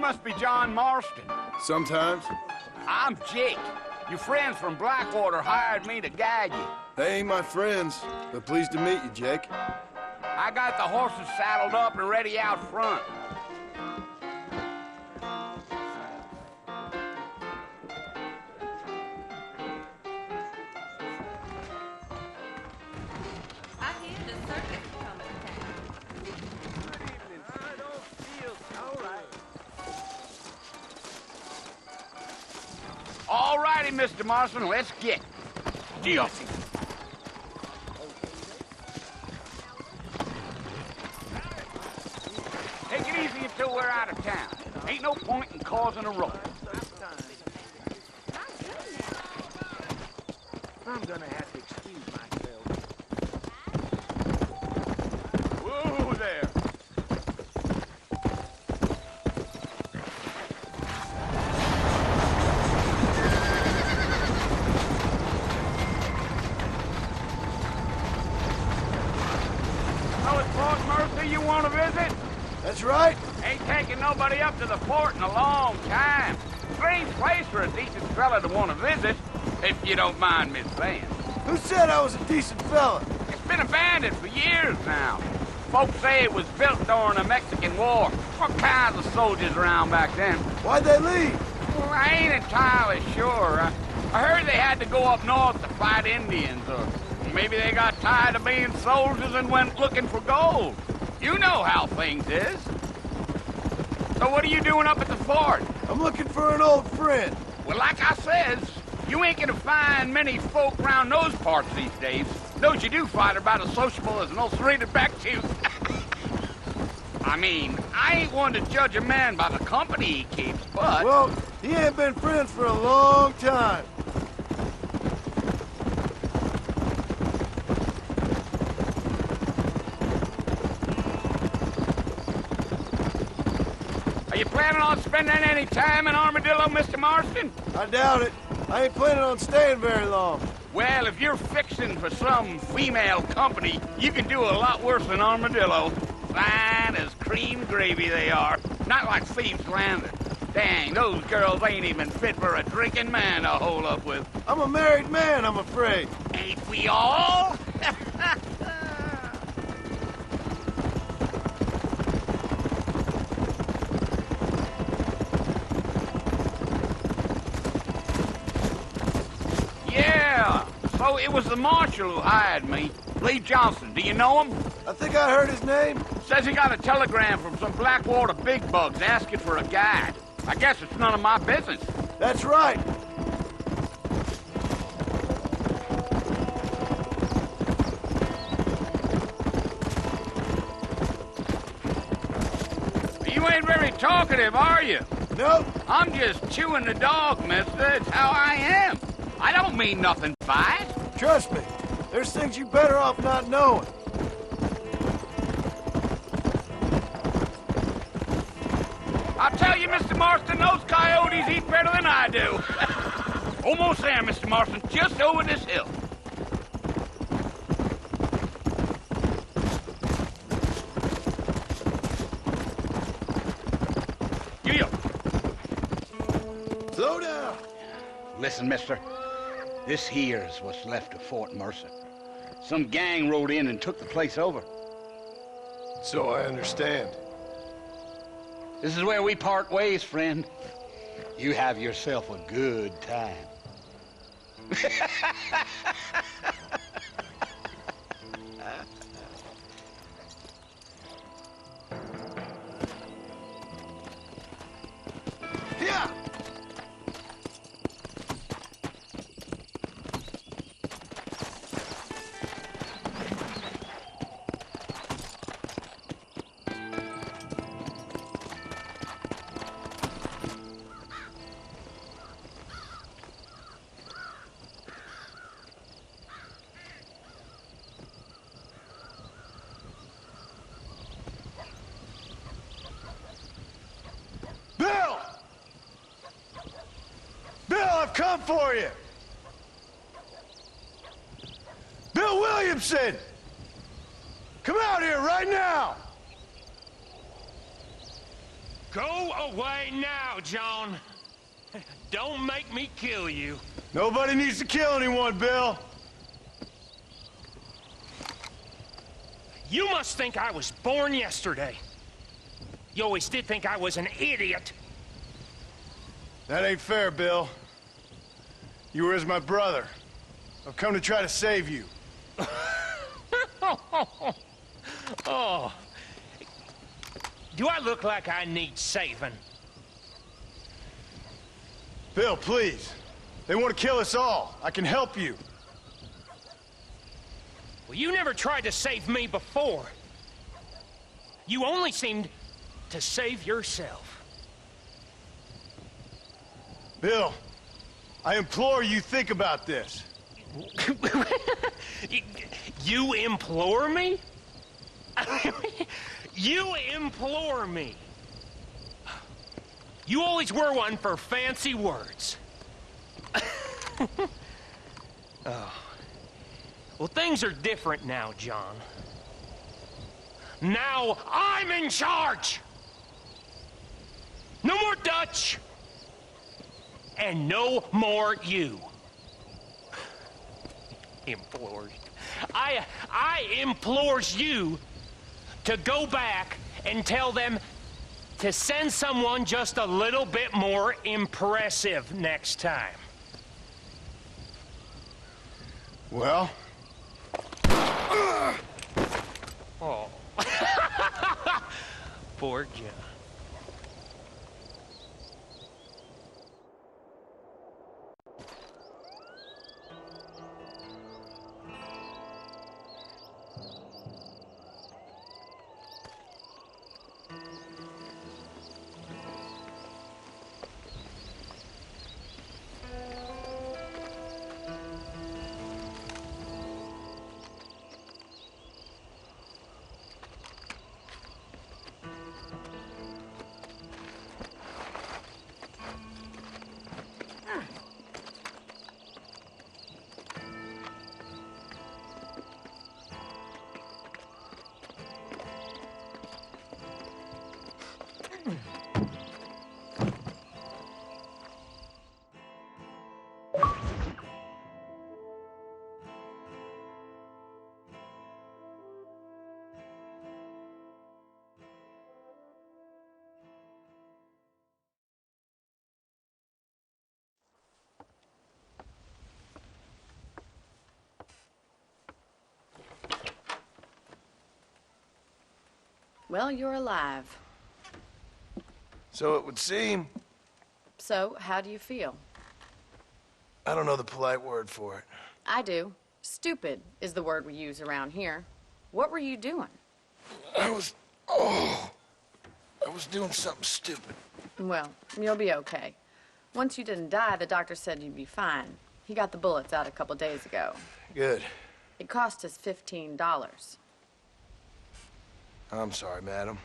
must be John Marston. Sometimes. I'm Jake. Your friends from Blackwater hired me to guide you. They ain't my friends, but pleased to meet you, Jake. I got the horses saddled up and ready out front. I hear the circus is coming to town. Good evening. I don't feel all right. All righty, Mr. Marston, let's get. Dios. Take it easy until we're out of town. Ain't no point in causing a row. I'm gonna have to excuse myself. Whoa there. Oh, it's Fort Mercy you want to visit? That's right. Ain't taking nobody up to the fort in a long time. Strange place for a decent fella to want to visit, if you don't mind me saying. Who said I was a decent fella? It's been abandoned for years now. Folks say it was built during the Mexican War. What kinds of soldiers around back then? Why'd they leave? Well, I ain't entirely sure. I heard they had to go up north to fight Indians, or maybe they got tired of being soldiers and went looking for gold. You know how things is. So what are you doing up at the fort? I'm looking for an old friend. Well, like I says, you ain't gonna find many folk around those parts these days. Those you do find are about as sociable as an ulcerated back tooth. I mean, I ain't one to judge a man by the company he keeps, but... Well, he ain't been friends for a long time. Are you planning on spending any time in Armadillo, Mr. Marston? I doubt it. I ain't planning on staying very long. Well, if you're fixing for some female company, you can do a lot worse than Armadillo. Fine as cream gravy they are. Not like Thieves Landing. Dang, those girls ain't even fit for a drinking man to hole up with. I'm a married man, I'm afraid. Ain't we all? Yeah, so it was the marshal who hired me. Lee Johnson, do you know him? I think I heard his name. Says he got a telegram from some Blackwater big bugs asking for a guide. I guess it's none of my business. That's right. You ain't very talkative, are you? Nope. I'm just chewing the dog, mister. It's how I am. I don't mean nothing by it. Trust me. There's things you better off not knowing. I'll tell you, Mr. Marston, those coyotes eat better than I do. Almost there, Mr. Marston, just over this hill. You. Slow down. Listen, mister. This here's what's left of Fort Mercer. Some gang rode in and took the place over. So I understand. This is where we part ways, friend. You have yourself a good time. Yeah. Bill! Bill, I've come for you! Bill Williamson! Come out here right now! Go away now, John. Don't make me kill you. Nobody needs to kill anyone, Bill. You must think I was born yesterday. You always did think I was an idiot. That ain't fair, Bill. You were as my brother. I've come to try to save you. Oh. Do I look like I need saving? Bill, please. They want to kill us all. I can help you. Well, you never tried to save me before. You only seemed to save yourself. Bill, I implore you think about this. You implore me? You implore me. You always were one for fancy words. Oh. Well, things are different now, John. Now I'm in charge! No more Dutch! And no more you. Implores. I implores you to go back and tell them to send someone just a little bit more impressive next time. Well? Oh. Poor John. Well, you're alive. So it would seem. So, how do you feel? I don't know the polite word for it. I do. Stupid is the word we use around here. What were you doing? I was doing something stupid. Well, you'll be okay. Once you didn't die, the doctor said you'd be fine. He got the bullets out a couple days ago. Good. It cost us $15. I'm sorry, madam.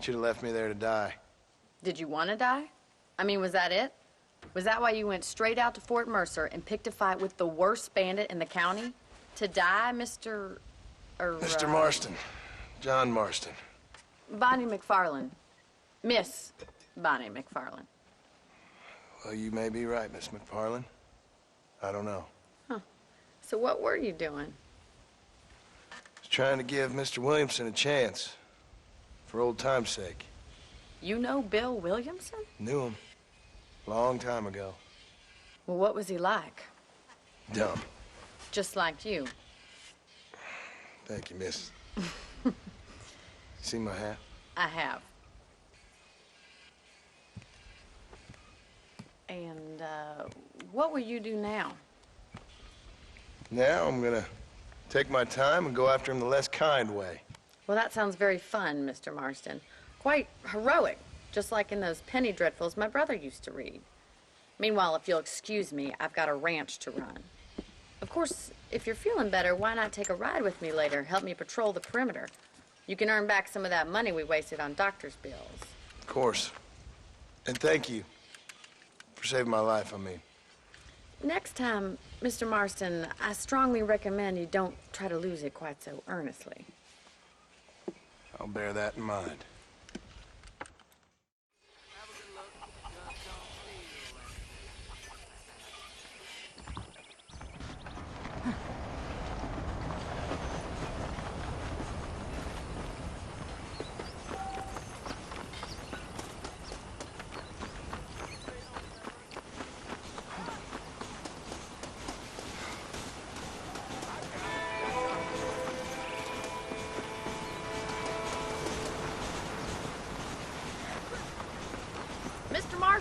Should have left me there to die. Did you want to die? I mean, was that it? Was that why you went straight out to Fort Mercer and picked a fight with the worst bandit in the county? To die, Mr. Mr. Marston. John Marston. Bonnie McFarland. Miss Bonnie McFarland. Well, you may be right, Miss McFarland. I don't know. Huh. So what were you doing? Was trying to give Mr. Williamson a chance. For old time's sake. You know Bill Williamson? Knew him. Long time ago. Well, what was he like? Dumb. Just like you. Thank you, miss. See my hat? I have. And, what will you do now? Now I'm gonna take my time and go after him the less kind way. Well, that sounds very fun, Mr. Marston. Quite heroic, just like in those penny dreadfuls my brother used to read. Meanwhile, if you'll excuse me, I've got a ranch to run. Of course, if you're feeling better, why not take a ride with me later? Help me patrol the perimeter. You can earn back some of that money we wasted on doctor's bills. Of course. And thank you. For saving my life, I mean. Next time, Mr. Marston, I strongly recommend you don't try to lose it quite so earnestly. I'll bear that in mind.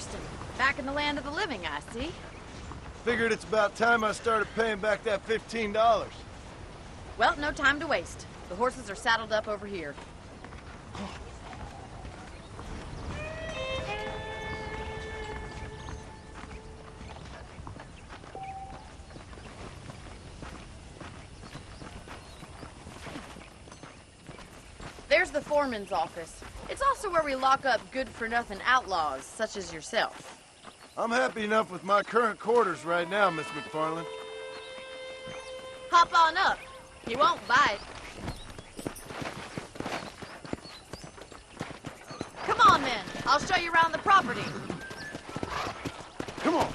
Marston. Back in the land of the living, I see. Figured it's about time I started paying back that $15. Well, no time to waste. The horses are saddled up over here. There's the foreman's office. It's also where we lock up good-for-nothing outlaws, such as yourself. I'm happy enough with my current quarters right now, Miss McFarland. Hop on up. He won't bite. Come on, then. I'll show you around the property. Come on.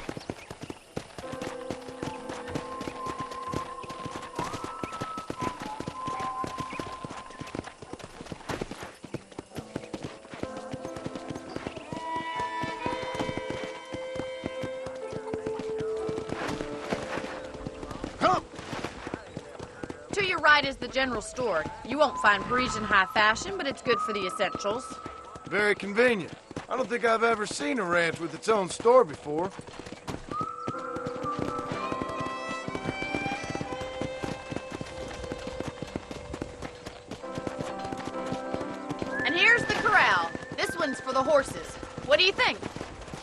To your right is the general store. You won't find Parisian high fashion, but it's good for the essentials. Very convenient. I don't think I've ever seen a ranch with its own store before. And here's the corral. This one's for the horses. What do you think?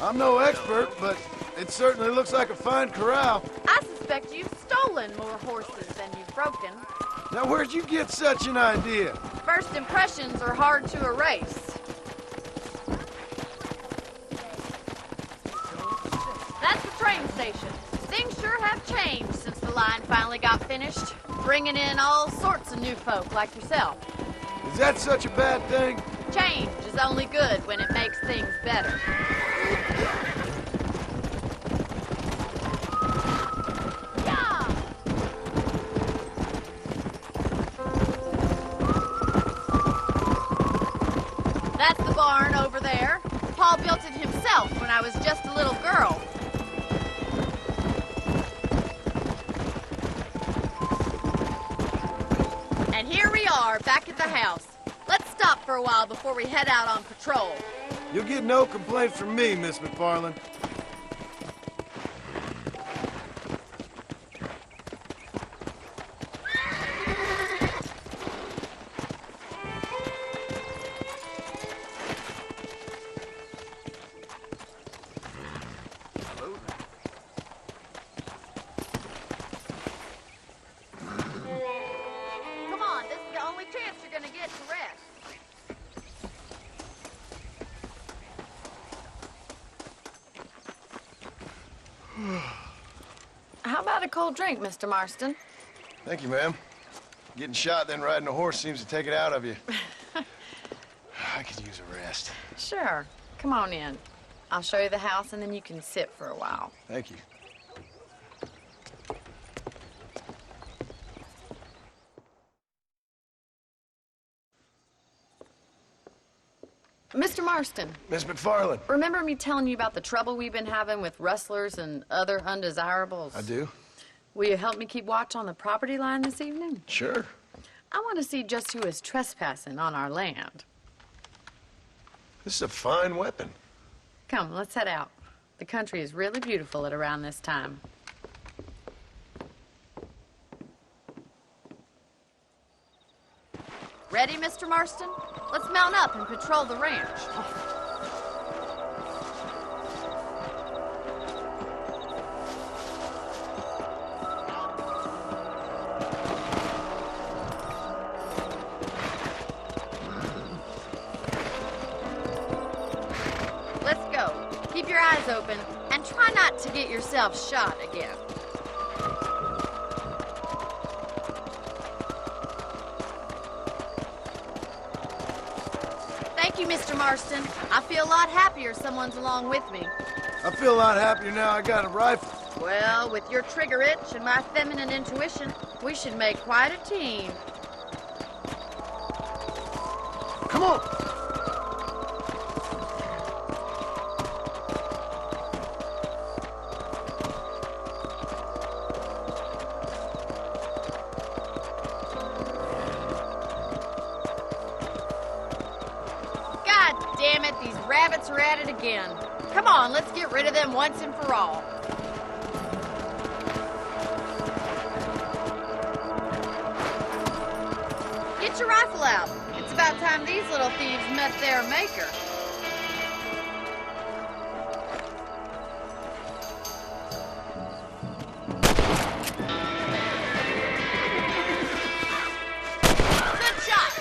I'm no expert, but it certainly looks like a fine corral. I suspect you've stolen more horses than you've broken. Now, where'd you get such an idea? First impressions are hard to erase. That's the train station. Things sure have changed since the line finally got finished, bringing in all sorts of new folk like yourself. Is that such a bad thing? Change is only good when it makes things better. Yeah! That's the barn over there. Paul built it himself when I was just a little girl. And here we are, back at the house. Let's stop for a while before we head out on patrol. You'll get no complaints from me, Miss McFarland. Come on, this is the only chance you're gonna get to rest. How about a cold drink, Mr. Marston? Thank you, ma'am. Getting shot, then riding a horse seems to take it out of you. I could use a rest. Sure. Come on in. I'll show you the house, and then you can sit for a while. Thank you. Mr. Marston, Miss McFarland. remember me telling you about the trouble we've been having with rustlers and other undesirables? I do? Will you help me keep watch on the property line this evening? Sure. I want to see just who is trespassing on our land. This is a fine weapon. Come, let's head out. The country is really beautiful at around this time. Ready, Mr. Marston? Let's mount up and patrol the ranch. Let's go. Keep your eyes open and try not to get yourself shot again. Thank you, Mr. Marston. I feel a lot happier someone's along with me. I feel a lot happier now I got a rifle. Well, with your trigger itch and my feminine intuition, we should make quite a team. Come on! God damn it, these rabbits are at it again. Come on, let's get rid of them once and for all. Get your rifle out. It's about time these little thieves met their maker. Good shot.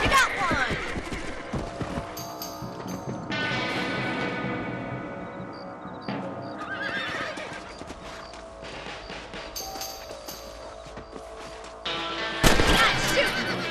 You got one. Nice shooting.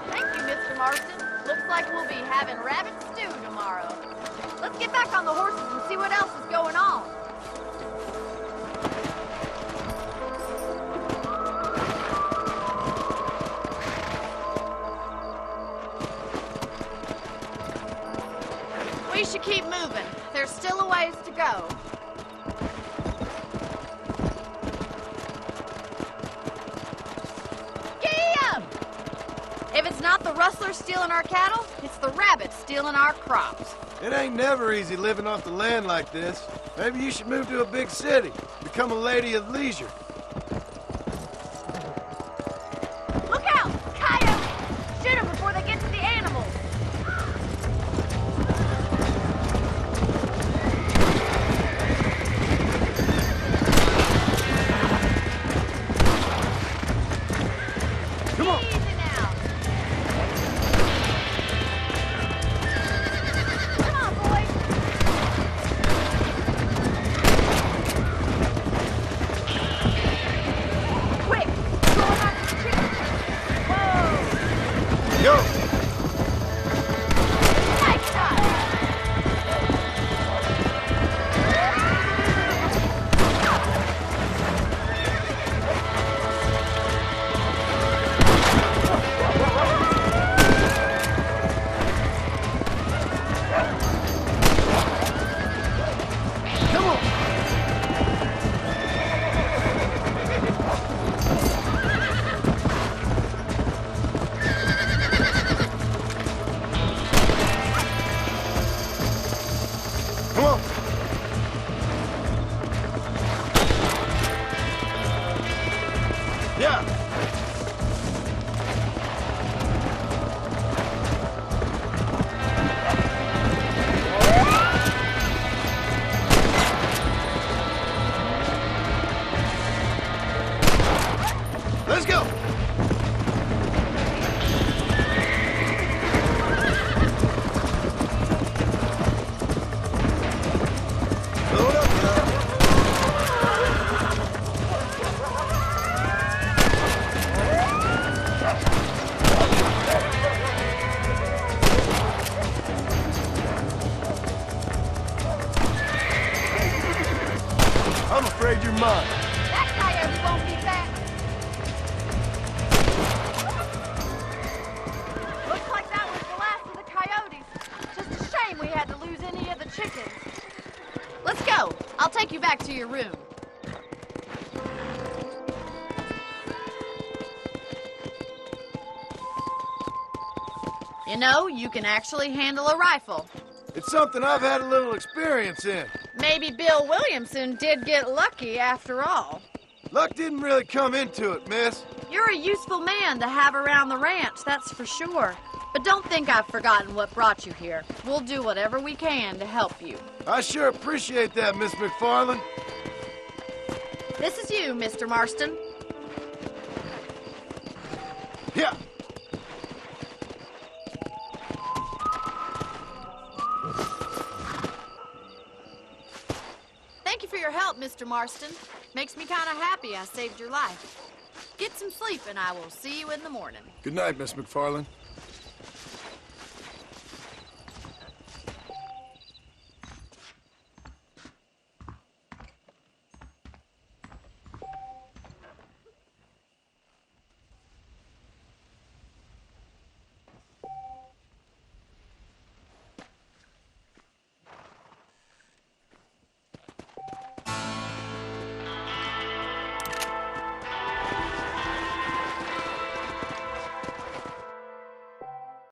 Thank you, Mr. Marston. Looks like we'll be having rabbit stew tomorrow. Let's get back on the horses and see what else is going on. We should keep moving. There's still a ways to go. Giddy up! If it's not the rustlers stealing our cattle, it's the rabbits stealing our crops. It ain't never easy living off the land like this. Maybe you should move to a big city. Become a lady of leisure. Look out! Coyote! Shoot them before they get to the animals. Come on! Easy now. Come on, boys. Quick! Throw it on the tree. Whoa! Yo! Nice shot! Come on! Come on! Yeah! Let's go! Load up now. I'm afraid you're mine. That coyote won't be back. Looks like that was the last of the coyotes. Just a shame we had to lose any of the chickens. Let's go. I'll take you back to your room. You know, you can actually handle a rifle. It's something I've had a little experience in. Maybe Bill Williamson did get lucky after all. Luck didn't really come into it, miss. You're a useful man to have around the ranch, that's for sure. But don't think I've forgotten what brought you here. We'll do whatever we can to help you. I sure appreciate that, Miss McFarland. This is you, Mr. Marston. Yeah. Thank you for your help, Mr. Marston. Makes me kind of happy I saved your life. Get some sleep, and I will see you in the morning. Good night, Miss McFarland.